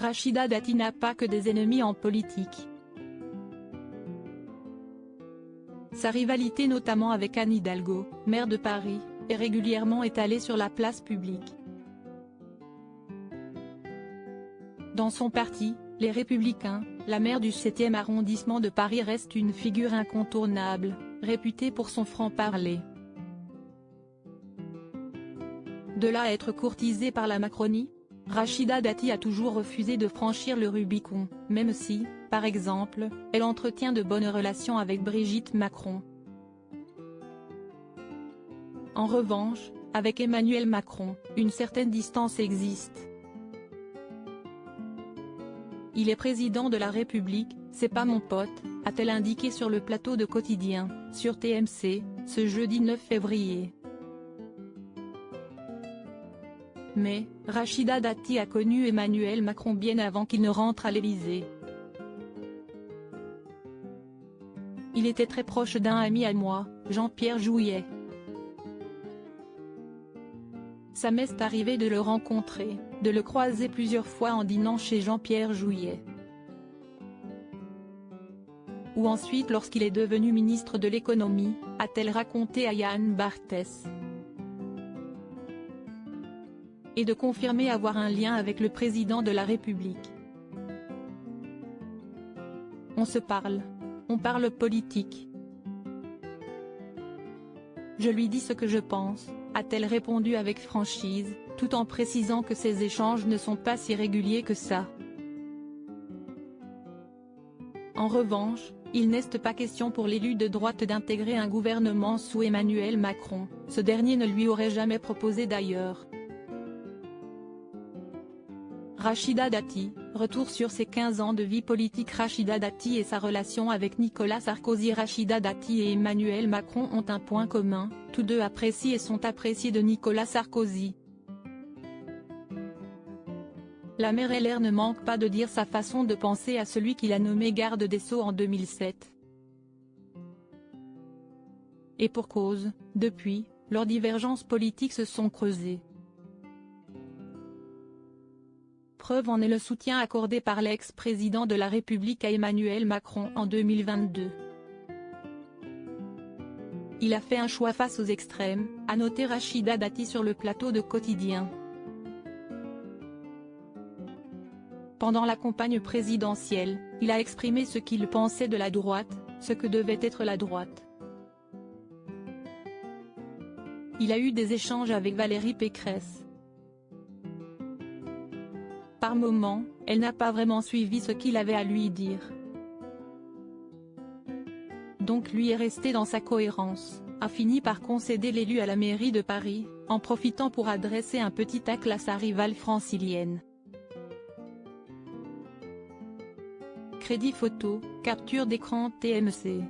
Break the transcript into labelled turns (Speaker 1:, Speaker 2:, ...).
Speaker 1: Rachida Dati n'a pas que des ennemis en politique. Sa rivalité notamment avec Anne Hidalgo, maire de Paris, est régulièrement étalée sur la place publique. Dans son parti, les Républicains, la maire du 7e arrondissement de Paris reste une figure incontournable, réputée pour son franc-parler. De là à être courtisée par la Macronie, Rachida Dati a toujours refusé de franchir le Rubicon, même si, par exemple, elle entretient de bonnes relations avec Brigitte Macron. En revanche, avec Emmanuel Macron, une certaine distance existe. Il est président de la République, c'est pas mon pote, a-t-elle indiqué sur le plateau de Quotidien, sur TMC, ce jeudi 9 février. Mais, Rachida Dati a connu Emmanuel Macron bien avant qu'il ne rentre à l'Élysée. Il était très proche d'un ami à moi, Jean-Pierre Jouyet. Ça m'est arrivé de le rencontrer, de le croiser plusieurs fois en dînant chez Jean-Pierre Jouyet. Ou ensuite lorsqu'il est devenu ministre de l'économie, a-t-elle raconté à Yann Barthès. Et de confirmer avoir un lien avec le président de la République. On se parle. On parle politique. Je lui dis ce que je pense, a-t-elle répondu avec franchise, tout en précisant que ces échanges ne sont pas si réguliers que ça. En revanche, il n'est pas question pour l'élu de droite d'intégrer un gouvernement sous Emmanuel Macron, ce dernier ne lui aurait jamais proposé d'ailleurs. Rachida Dati, retour sur ses 15 ans de vie politique. Rachida Dati et sa relation avec Nicolas Sarkozy. Rachida Dati et Emmanuel Macron ont un point commun, tous deux apprécient et sont appréciés de Nicolas Sarkozy. La maire LR ne manque pas de dire sa façon de penser à celui qu'il a nommé garde des Sceaux en 2007. Et pour cause, depuis, leurs divergences politiques se sont creusées. Preuve en est le soutien accordé par l'ex-président de la République à Emmanuel Macron en 2022. Il a fait un choix face aux extrêmes, a noté Rachida Dati sur le plateau de Quotidien. Pendant la campagne présidentielle, il a exprimé ce qu'il pensait de la droite, ce que devait être la droite. Il a eu des échanges avec Valérie Pécresse. Par moments, elle n'a pas vraiment suivi ce qu'il avait à lui dire. Donc lui est resté dans sa cohérence, a fini par concéder l'élu à la mairie de Paris, en profitant pour adresser un petit tacle à sa rivale francilienne. Crédit photo, capture d'écran TMC.